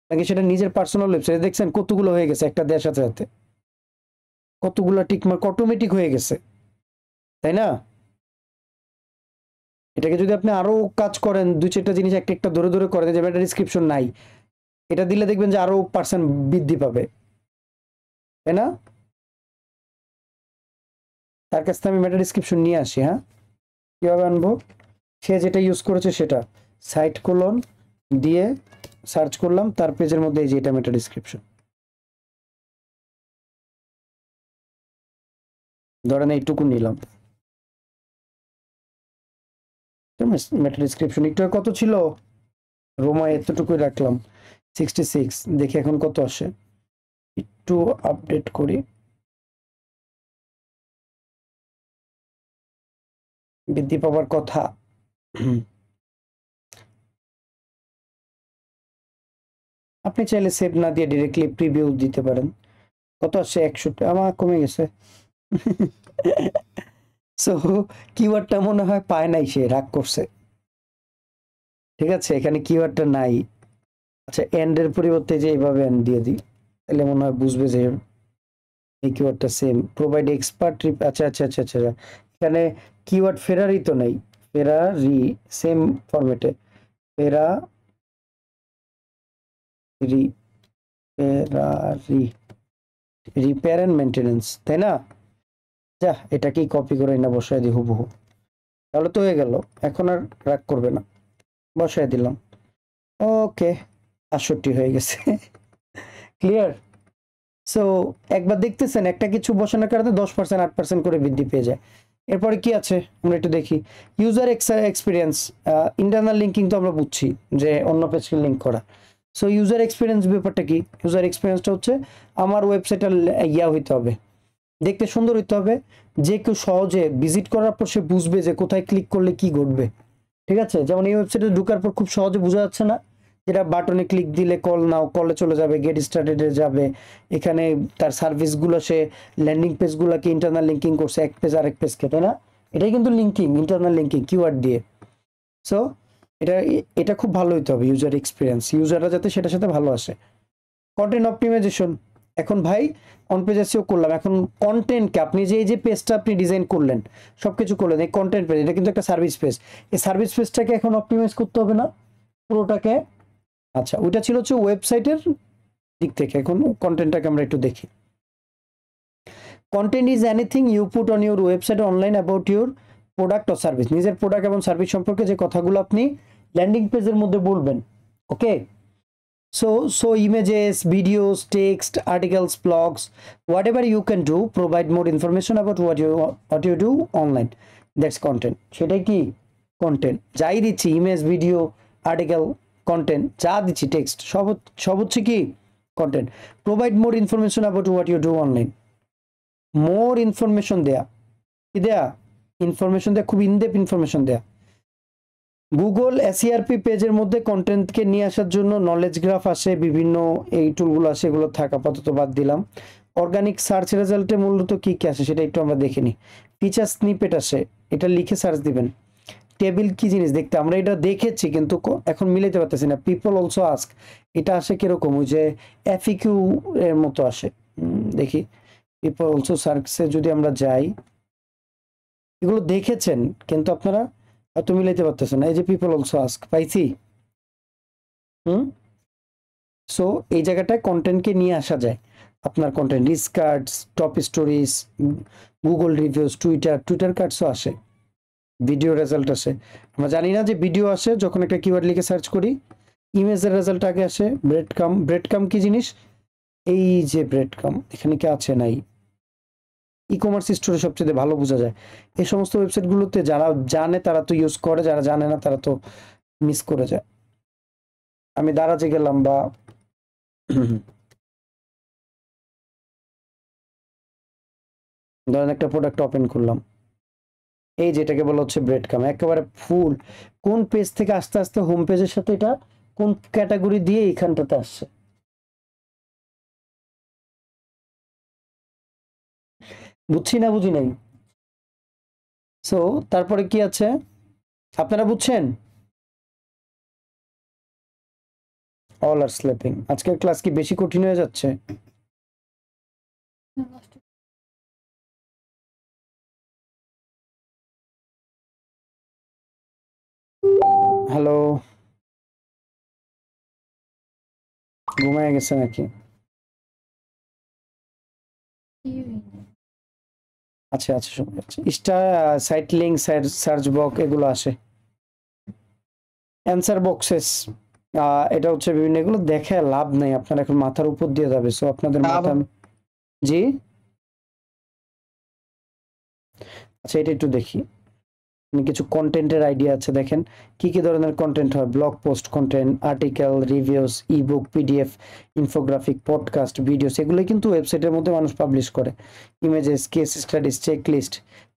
S1: নাকি সেটা নিজের পার্সোনাল ওয়েবসাইটে দেখছেন কতগুলো হয়ে গেছে একটা দেওয়ার সাথে সাথে, কতগুলো টিকমার্ক অটোমেটিক হয়ে গেছে, তাই না? এটাকে যদি আপনি আরো কাজ করেন, 2-4টা জিনিস একটা একটা ধরে ধরে করেন, যে মেটা ডিসক্রিপশন নাই, এটা দিলে দেখবেন যে আরো পার্সেন্ট বৃদ্ধি পাবে, তাই না? তার কাছ থেকে আমি মেটা ডিসক্রিপশন নিয়ে আসি। হ্যাঁ, কিভাবে আনবো? সে যেটা ইউজ করেছে সেটা সাইট কোলন দিয়ে সার্চ করলাম, তার পেজের মধ্যে এই যে এটা মেটা ডিসক্রিপশন, ধরেন এইটুকু নিলাম, মেটা ডিসক্রিপশন একটু কত ছিল, রোমা এতটুকুই রাখলাম 66, দেখি এখন কত আসে, একটু আপডেট করি, বৃদ্ধি পাওয়ার কথা। আপনি চাইলে সেভ না দিয়ে ডিরেক্টলি প্রিভিউ দিতে পারেন। কত আসছে? 61, আমার কমে গেছে। সো কিওয়ার্ডটা মনে হয় পায় নাই, সে রাগ করছে, ঠিক আছে। এখানে কিওয়ার্ডটা নাই। আচ্ছা, এন্ড এর পরিবর্তে যে এইভাবে এন্ড দিয়ে দিই, তাহলে মনে হয় বুঝবে যে এই কিওয়ার্ডটা সেম। প্রোভাইড এক্সপার্ট, আচ্ছা আচ্ছা আচ্ছা আচ্ছা, এখানে কিওয়ার্ড ফেরারি তো নাই, ফেরারি সেম ফরম্যাটে, ফেরারি, ফেরারি রিপেয়ার এন্ড মেইনটেনেন্স, তাই না? যা, এটাকেই কপি করে না বসায় দিই হুবহু, তাহলে তো হয়ে গেল। এখন আর রাগ করবে না, বসায় দিলাম, ওকে, 68 হয়ে গেছে। ক্লিয়ার? সো একবার দেখতেছেন একটা কিছু বসানোর কারণে 10%, 8% করে বৃদ্ধি পেয়ে যায়। এরপরে কি আছে আমরা একটু দেখি। ইউজার এক্সপিরিয়েন্স, ইন্টারনাল লিঙ্কিং তো আমরা বুঝছি যে অন্য পেজকে লিঙ্ক করা। সো ইউজার এক্সপিরিয়েন্স ব্যাপারটা কি? ইউজার এক্সপিরিয়েন্সটা হচ্ছে আমার ওয়েবসাইটটা ইয়া হইতে হবে, দেখতে সুন্দর হইতে হবে, যে কেউ সহজে ভিজিট করার পর সে বুঝবে যে কোথায় ক্লিক করলে কি ঘটবে, ঠিক আছে। যেমন এই ওয়েবসাইটে ঢোকার পর খুব সহজে বোঝা যাচ্ছে না, যেটা বাটনে ক্লিক দিলে কল নাও, কলে চলে যাবে, গেট স্টার্টেডে যাবে, এখানে তার সার্ভিসগুলো সে ল্যান্ডিং পেজগুলোকে ইন্টারনাল লিঙ্কিং করছে এক পেজ আরেক পেজকে, তাই না? এটাই কিন্তু লিঙ্কিং, ইন্টারনাল লিঙ্কিং কিওয়ার্ড দিয়ে। সো এটা এটা খুব ভালো হইতে হবে ইউজার এক্সপিরিয়েন্স, ইউজাররা যাতে সেটার সাথে ভালো আসে। কন্টেন্ট অপটিমাইজেশন, এখন ভাই অন পেজ এসইও করলাম, এখন কন্টেন্টকে আপনি যে এই যে পেজটা আপনি ডিজাইন করলেন, সবকিছু করলেন, এই কন্টেন্ট পেজ এটা কিন্তু একটা সার্ভিস পেজ, এই সার্ভিস পেজটাকে এখন অপটিমাইজ করতে হবে না পুরোটাকে? আচ্ছা, ওইটা ছিল হচ্ছে ওয়েবসাইটের দিক থেকে, এখন কন্টেন্টটাকে আমরা একটু দেখি। Content is anything you put on your website online about your product or service, নিজের প্রোডাক্ট এবং সার্ভিস সম্পর্কে যে কথাগুলো আপনি ল্যান্ডিং পেজের মধ্যে বলবেন, ওকে। So images, videos, text, articles, blogs, whatever you can do, provide more information about what you do online. That's content. সেটাই কি কন্টেন্ট? যাই দিচ্ছি, ইমেজ, ভিডিও, আর্টিকেল, কন্টেন্ট, যা দিচ্ছি টেক্সট, সব হচ্ছে কি content. Provide more information about what you do online, more information দেয়া, কি দেয়া? ইনফরমেশন দেয়া, খুব ইনডেপ ইনফরমেশন দেয়া। গুগল এসইআরপি পেজের মধ্যে কন্টেন্টকে নিয়ে আসার জন্য নলেজ গ্রাফ আসে, বিভিন্ন এই টুলগুলো আসে, এগুলো থাকা আপাতত বাদ দিলাম। অর্গানিক সার্চ রেজাল্টে মূলত কি কি আসে সেটা একটু আমরা দেখে নিই। ফিচার স্নিপেট আসে, এটা লিখে সার্চ দিবেন। টেবিল কি জিনিস দেখতে, আমরা এটা দেখেছি কিন্তু এখন মিলাইতে পারতেছি না। পিপল অলসো আস্ক, এটা আসে কিরকম, ওই যে এফিকিউ এর মতো আসে। দেখি পিপল অলসো সার্চে যদি আমরা যাই, এগুলো দেখেছেন কিন্তু আপনারা হয়তো মিলাইতে পারতেছেন না। এই যে পিপল অলসো আস্ক পাইছি। সো এই জায়গাটায় কন্টেন্টকে নিয়ে আসা যায়। আপনার content, rich cards, top stories, Google reviews, Twitter কার্ডসও আসে, ভিডিও রেজাল্ট আসে। আমরা জানি না যে ভিডিও আসে যখন একটা কিওয়ার্ড লিখে সার্চ করি, ইমেজের রেজাল্ট আগে আসে। ব্রেড কাম কি জিনিস? এই যে ব্রেড কাম এখানে কি আছে? নাই। ই কমার্স স্টোরে সবচেয়ে ভালো বোঝা যায়। এই সমস্ত ওয়েবসাইটগুলোতে যারা জানে তারা তো ইউজ করে, যারা জানে না তারা তো মিস করে যায়। আমি দারাজে গেলাম বা ধরেন একটা প্রোডাক্ট ওপেন করলাম, এই যেটাকে বলা হচ্ছে ব্রেড কাম, একেবারে ফুল কোন পেজ থেকে আস্তে আস্তে হোম পেজের সাথে এটা কোন ক্যাটাগরি দিয়ে এইখানটাতে আসছে। বুঝছি না বুঝি নাই। সো তারপরে কি আছে আপনারা বুঝছেন? All are sleeping. আজকের ক্লাস কি বেশি কঠিন হয়ে যাচ্ছে? হ্যালো, ঘুমায় গেছে নাকি? আচ্ছা আচ্ছা, শুনে যাচ্ছে। সাইট লিঙ্ক, সার্চ বক্স এগুলো আসে, অ্যান্সার বক্সেস, এটা হচ্ছে বিভিন্ন, এগুলো দেখে লাভ নাই, আপনার এখন মাথার উপর দিয়ে যাবে। সো আপনাদের মাথা, জি আচ্ছা এটা একটু দেখি। কিছু কন্টেন্টের আইডিয়া আছে, দেখেন কি কি ধরনের কন্টেন্ট হয়। Blog post content, article, reviews, ebook, PDF, infographic, podcast, videos, এগুলো কিন্তু ওয়েবসাইটের মধ্যে মানুষ পাবলিশ করে। ইমেজেস, কেস স্টাডিজ,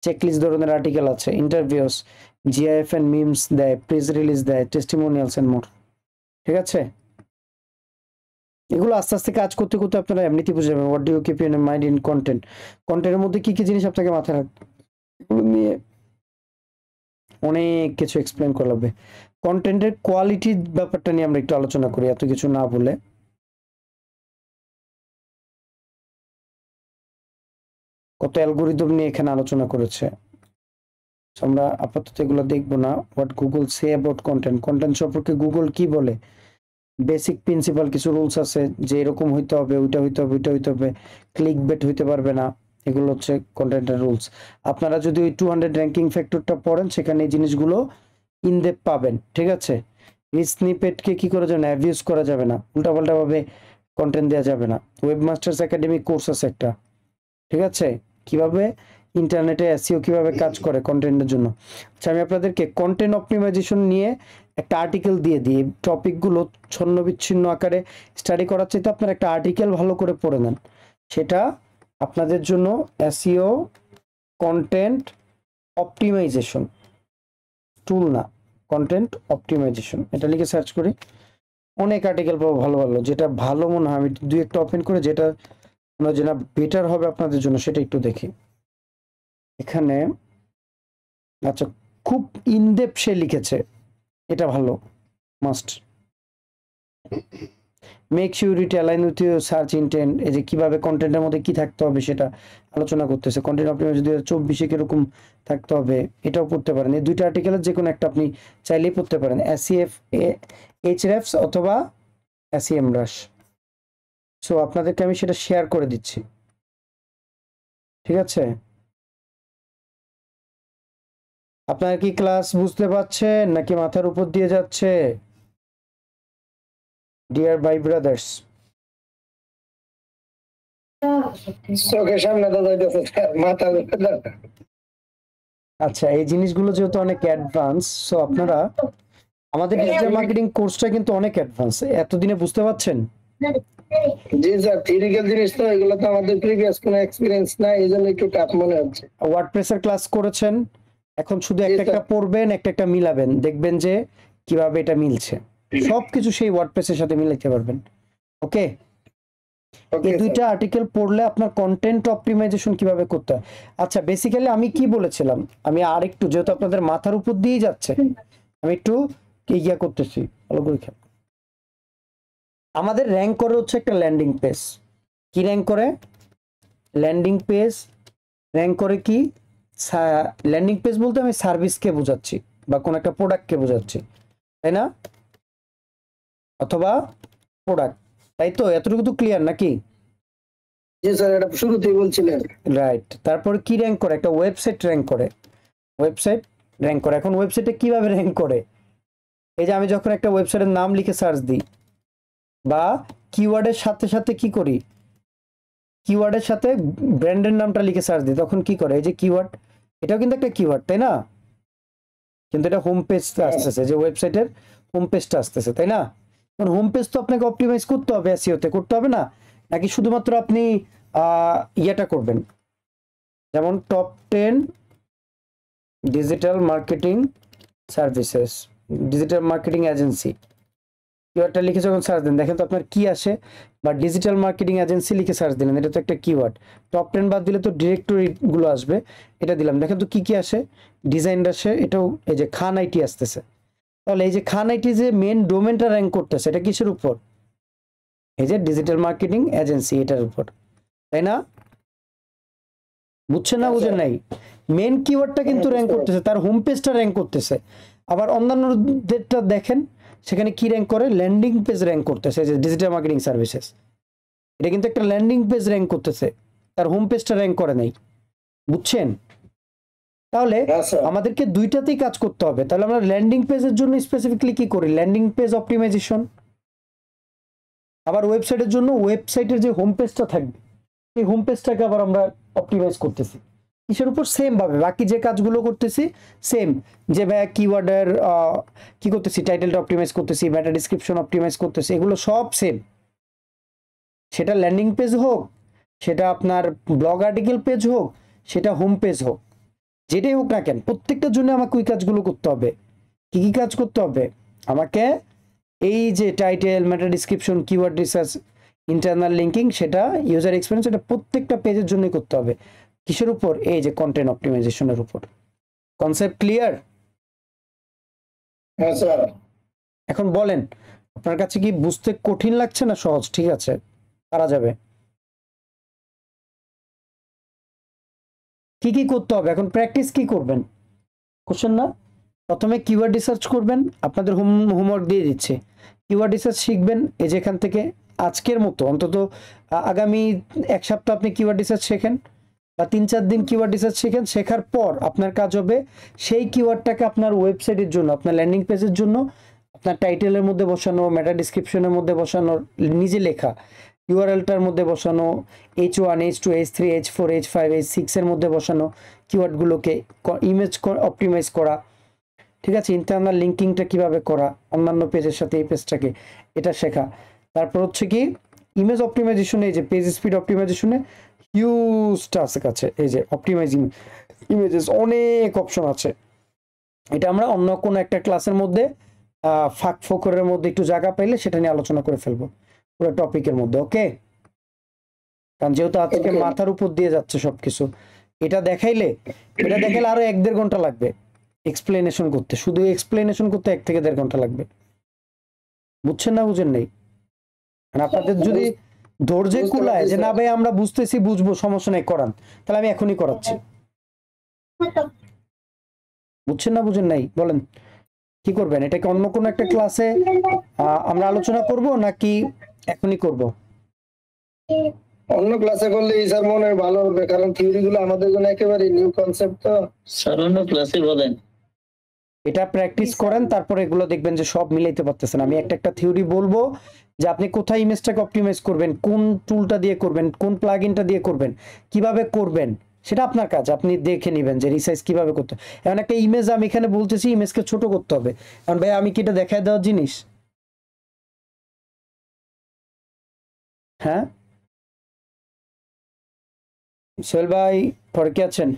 S1: চেকলিস্ট ধরনের আর্টিকেল আছে, ইন্টারভিউস, জিআইএফ এন্ড মিমস দেয়, প্রেস রিলিজ দেয়, টেস্টিমোনিয়ালস এন্ড মোর। ঠিক আছে, এগুলো আস্তে আস্তে কাজ করতে করতে আপনারা এমনিতেই বুঝে যাবেন। What do you keep in mind in content, কন্টেন্টের মধ্যে কি কি জিনিস আপনাকে মাথায় রাখতে, এগুলো নিয়ে অনেক কিছু এক্সপ্লেন করা লাগবে। কন্টেন্টের কোয়ালিটির ব্যাপারটা নিয়ে আমরা একটু আলোচনা করি, এত কিছু না বলে। কত অ্যালগোরিদম নিয়ে এখানে আলোচনা করেছে, আমরা আপাতত এগুলো দেখবো না। What Google say about content, content সম্পর্কে গুগল কি বলে, বেসিক প্রিন্সিপাল কিছু রুলস আছে যে এরকম হইতে হবে, ওইটা হইতে হবে, ওইটা হইতে হবে, ক্লিক বেট হইতে পারবে না, এগুলো হচ্ছে কন্টেন্টের রুলস। আপনারা যদি ওই 200 র্যাঙ্কিং ফ্যাক্টরটা পড়েন সেখানে এই জিনিসগুলো ইনডেপ পাবেন। ঠিক আছে, স্নিপেটকে কি করা যাবে না, অ্যাবিউজ করা যাবে না, উল্টাপাল্টা ভাবে কন্টেন্ট দেওয়া যাবে না। ওয়েবমাস্টার্স একাডেমি কোর্স আছে একটা, ঠিক আছে, কিভাবে ইন্টারনেটে এসইও কিভাবে কাজ করে কন্টেন্টের জন্য। আচ্ছা আমি আপনাদেরকে কন্টেন্ট অপটিমাইজেশন নিয়ে একটা আর্টিকেল দিয়ে দিই। টপিকগুলো ছন্ন বিচ্ছিন্ন আকারে স্টাডি করার চাইতে আপনারা একটা আর্টিকেল ভালো করে পড়ে নেন, সেটা আপনাদের জন্য এসইও কন্টেন্ট অপটিমাইজেশন টুল না, কন্টেন্ট অপটিমাইজেশন, এটা লিখে সার্চ করি, অনেক আর্টিকেল পাবো ভালো ভালো। যেটা ভালো মনে হয় আমি দুই একটা ওপেন করে যেটা যেটা বেটার হবে আপনাদের জন্য সেটা একটু দেখি এখানে। আচ্ছা, খুব ইনডেপ সে লিখেছে, এটা ভালো, must make sure it align with your search intent. এই যে কিভাবে কন্টেন্টের মধ্যে কি থাকতে হবে সেটা আলোচনা করতেছে। কন্টেন্ট অপটিমাইজেশন 2024 কিরকম থাকতে হবে এটাও পড়তে পারেন। এই দুইটা আর্টিকেলের যে কোনো একটা আপনি চাইলেই পড়তে পারেন, এসইএফ এইচরেফস অথবা এসইএম রাশ। সো আপনাদেরকে আমি সেটা শেয়ার করে দিচ্ছি, ঠিক আছে? আপনারা কি ক্লাস বুঝতে পারছেন নাকি মাথার উপর দিয়ে যাচ্ছে? ডিয়ার ভাই ব্রাদার্স,
S2: চোখের সামনে তো যাইতেছে মাথা
S1: আচ্ছা এই জিনিসগুলো যেহেতু অনেক অ্যাডভান্স, সো আপনারা আমাদের ডিজিটাল মার্কেটিং কোর্সটা কিন্তু অনেক অ্যাডভান্স, এতদিনে বুঝতে পারছেন?
S2: জি স্যার, থিওরিক্যাল জিনিস তো এগুলো তো আমাদের প্রিভিয়াস কোনো এক্সপেরিয়েন্স নাই, এইজন্য একটু টাফ মনে হচ্ছে।
S1: ওয়ার্ডপ্রেসের ক্লাস করেছেন, এখন শুধু একটা একটা পড়বেন, একটা একটা মিলাবেন, দেখবেন যে কিভাবে এটা মিলছে। সবকিছু সেই ওয়ার্ডপ্রেসের সাথে মিলাইতে পারবেন। ওকে, এই দুইটা আর্টিকেল পড়লে আপনার কন্টেন্ট অপটিমাইজেশন কিভাবে করতে হয়। আচ্ছা বেসিক্যালি আমি কি বলেছিলাম, আমি আরেকটু যেহেতু আপনাদের মাথার উপর দিয়েই যাচ্ছে আমি একটু ইয়া করতেছি, ভালো করে খেয়াল। আমাদের র্যাঙ্ক করে হচ্ছে একটা ল্যান্ডিং পেজ। কি র্যাঙ্ক করে? ল্যান্ডিং পেজ র্যাঙ্ক করে কি? ল্যান্ডিং পেজ বলতে আমি সার্ভিসকে বোঝাচ্ছি বা কোন একটা প্রোডাক্টকে বোঝাচ্ছি, তাই না? অথবা প্রোডাক্ট, তাই তো? এতটুকু তো ক্লিয়ার নাকি?
S2: জি স্যার, এটা শুরুতেই বলছিলেন।
S1: রাইট, তারপর কি র্যাঙ্ক করে? একটা ওয়েবসাইট র্যাঙ্ক করে, ওয়েবসাইট র্যাঙ্ক করে। এখন ওয়েবসাইটে কিভাবে র্যাঙ্ক করে? এই যে আমি যখন একটা ওয়েবসাইটের নাম লিখে সার্চ দিই বা কিওয়ার্ডের সাথে সাথে কি করি, কিওয়ার্ডের সাথে ব্র্যান্ডের নামটা লিখে সার্চ দিই, তখন কি করে? এই যে কিওয়ার্ড, এটাও কিন্তু একটা কিওয়ার্ড, তাই না? কিন্তু এটা হোম পেজটা আসতেছে, যে ওয়েবসাইটের হোম পেজটা আসতেছে, তাই না? কারণ হোম পেজ তো আপনাকে অপটিমাইজ করতে হবে, এসইওতে করতে হবে না? নাকি শুধুমাত্র আপনি ইয়েটা করবেন, যেমন top 10 digital marketing services, digital marketing agency, কিওয়ার্ডটা লিখে যখন সার্চ দেন, দেখেন তো আপনার কি আসে? বা ডিজিটাল মার্কেটিং এজেন্সি লিখে সার্চ দিলেন, এটা তো একটা কিওয়ার্ড। টপ 10 বাদ দিলে তো ডিরেক্টরি গুলো আসবে, এটা দিলাম, দেখেন তো কি কি আসে? ডিজাইন আসে, এটাও এই যে খান আইটি আসতেছে। তাহলে এই যে খান আইটি যে মেন ডোমেনটা র্যাঙ্ক করতেছে, এটা কিসের উপর? এই যে ডিজিটাল মার্কেটিং এজেন্সি, এটার উপর, তাই না? বুঝছেন না বুঝেন নাই? মেন কিওয়ার্ডটা কিন্তু র্যাঙ্ক করতেছে, তার হোম পেজটা র্যাঙ্ক করতেছে। আবার অন্যান্যদেরটা দেখেন, সেখানে কি র্যাঙ্ক করে? ল্যান্ডিং পেজ র্যাঙ্ক করতেছে, যে ডিজিটাল মার্কেটিং সার্ভিসেস, এটা কিন্তু একটা ল্যান্ডিং পেজ র্যাঙ্ক করতেছে, তার হোম পেজটা র্যাঙ্ক করে নাই। বুঝছেন? তাহলে আমাদেরকে দুইটাতেই কাজ করতে হবে। তাহলে আমরা ল্যান্ডিং পেজের জন্য স্পেসিফিকলি কি করি? Landing page optimisation. আবার ওয়েবসাইটের জন্য ওয়েবসাইটের যে হোম পেজটা থাকবে, এই হোম পেজটাকে আবার আমরা অপটিমাইজ করতেছি কিসের উপর? সেম ভাবে বাকি যে কাজগুলো করতেছি সেম, যে ভাইয়া কিওয়ার্ডের কি করতেছি, টাইটেলটা অপটিমাইজ করতেছি, মেটা ডেসক্রিপশন অপটিমাইজ করতেছি, এগুলো সব সেম। সেটা ল্যান্ডিং পেজ হোক, সেটা আপনার ব্লগ আর্টিকেল পেজ হোক, সেটা হোম পেজ হোক, যেটাই হোক না কেন, প্রত্যেকটার জন্য আমাকে ওই কাজগুলো করতে হবে। কি কি কাজ করতে হবে আমাকে? এই যে টাইটেল, মেটা description, keyword research, internal linking, সেটা ইউজার এক্সপিরিয়েন্স, এটা প্রত্যেকটা পেজের জন্যই করতে হবে। কিসের উপর? এই যে কন্টেন্ট অপটিমাইজেশনের উপর। Concept clear?
S2: হ্যাঁ স্যার।
S1: এখন বলেন, আপনার কাছে কি বুঝতে কঠিন লাগছে না সহজ? ঠিক আছে, পারা যাবে। কি কি করতে হবে এখন? প্র্যাকটিস কি করবেন? কোশ্চেন না? প্রথমে কিওয়ার্ড রিসার্চ করবেন, আপনাদের হোমওয়ার্ক দিয়ে দিচ্ছে। কিওয়ার্ড রিসার্চ শিখবেন, এই যে এখান থেকে আজকের মতো অন্তত আগামী 1 সপ্তাহ আপনি কিওয়ার্ড রিসার্চ শেখেন, বা 3-4 দিন কিওয়ার্ড রিসার্চ শেখেন। শেখার পর আপনার কাজ হবে সেই কিওয়ার্ডটাকে আপনার ওয়েবসাইটের জন্য, আপনার ল্যান্ডিং পেজের জন্য, আপনার টাইটেলের মধ্যে বসানো, মেটা ডিসক্রিপশনের মধ্যে বসানো, নিজে লেখা ইউআরএলটার মধ্যে বসানো, H1, H2, H3, H4, H5, H6 এর মধ্যে বসানো কিওয়ার্ডগুলোকে ইমেজ অপটিমাইজ করা। ঠিক আছে, ইন্টারনাল লিঙ্কিংটা কিভাবে করা অন্যান্য পেজের সাথে এই পেজটাকে, এটা শেখা। তারপর হচ্ছে কি ইমেজ অপটিমাইজেশনে, এই যে পেজ স্পিড অপটিমাইজেশনে হিউজটা আছে কাছে, এই যে অপটিমাইজিং ইমেজেস, অনেক অপশন আছে। এটা আমরা অন্য কোনো একটা ক্লাসের মধ্যে ফাঁক ফোকরের মধ্যে একটু জায়গা পাইলে সেটা নিয়ে আলোচনা করে ফেলবো পুরো টপিকের মধ্যে, ওকে? কারণ যেহেতু আজকে মাথার উপর দিয়ে যাচ্ছে সবকিছু, এটা দেখাইলে আরো 1-1.5 ঘন্টা লাগবে এক্সপ্লেনেশন করতে, শুধু এক্সপ্লেনেশন করতে 1 থেকে 1.5 ঘন্টা লাগবে। বুঝছেন না বুঝেন নাই? আপনাদের যদি ধৈর্য কুলায় যে না ভাই আমরা বুঝতেছি, বুঝবো, সমস্যা নাই, করান, তাহলে আমি এখনই করাচ্ছি। বুঝছেন না বুঝেন নাই? বলেন কি করবেন? এটাকে অন্য কোনো একটা ক্লাসে আমরা আলোচনা করব নাকি এখনই করব?
S2: অন্য ক্লাসে করলে স্যার মনে হয় ভালো হবে, কারণ থিওরি গুলো আমাদের জন্য একেবারে নিউ কনসেপ্ট। তো
S5: স্যার অন্য ক্লাসে বলেন।
S1: এটা প্র্যাকটিস করেন, তারপরে এগুলো দেখবেন যে সব মিলাইতে পারতেছেন। আমি একটা থিওরি বলবো যে আপনি কোথায় ইমেজটাকে অপটিমাইজ করবেন, কোন টুলটা দিয়ে করবেন, কোন প্লাগইনটা দিয়ে করবেন, কিভাবে করবেন, সেটা আপনার কাজ। আপনি দেখে নেবেন যে রিসাইজ কিভাবে করতে। এখন একটা ইমেজ আমি এখানে বলতেছি ইমেজকে ছোট করতে হবে, কারণ ভাই আমি কি এটা দেখায় দেওয়ার জিনিস? হ্যাঁ সোহেল ভাই, পরে কি আছেন?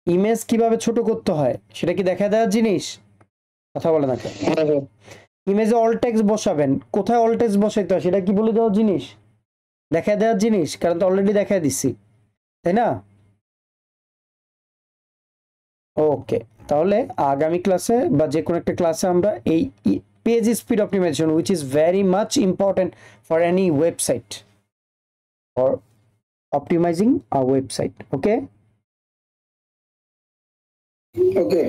S1: ইমেজ কিভাবে ছোট করতে হয় সেটা কি দেখা দেওয়ার জিনিস? কথা বলে না কেন? ইমেজে অল টেক্সট বসাবেন, কোথায় অল টেক্সট বসাইতে হয় সেটা কি বলে দেওয়ার জিনিস? দেখা দেওয়ার জিনিস, কারণ তো অলরেডি দেখাই দিচ্ছি, তাই না? ওকে, তাহলে আগামী ক্লাসে বা যে কোনো একটা ক্লাসে আমরা এই page speed optimisation, which is very much important for any website or optimizing a website, okay?
S2: Okay.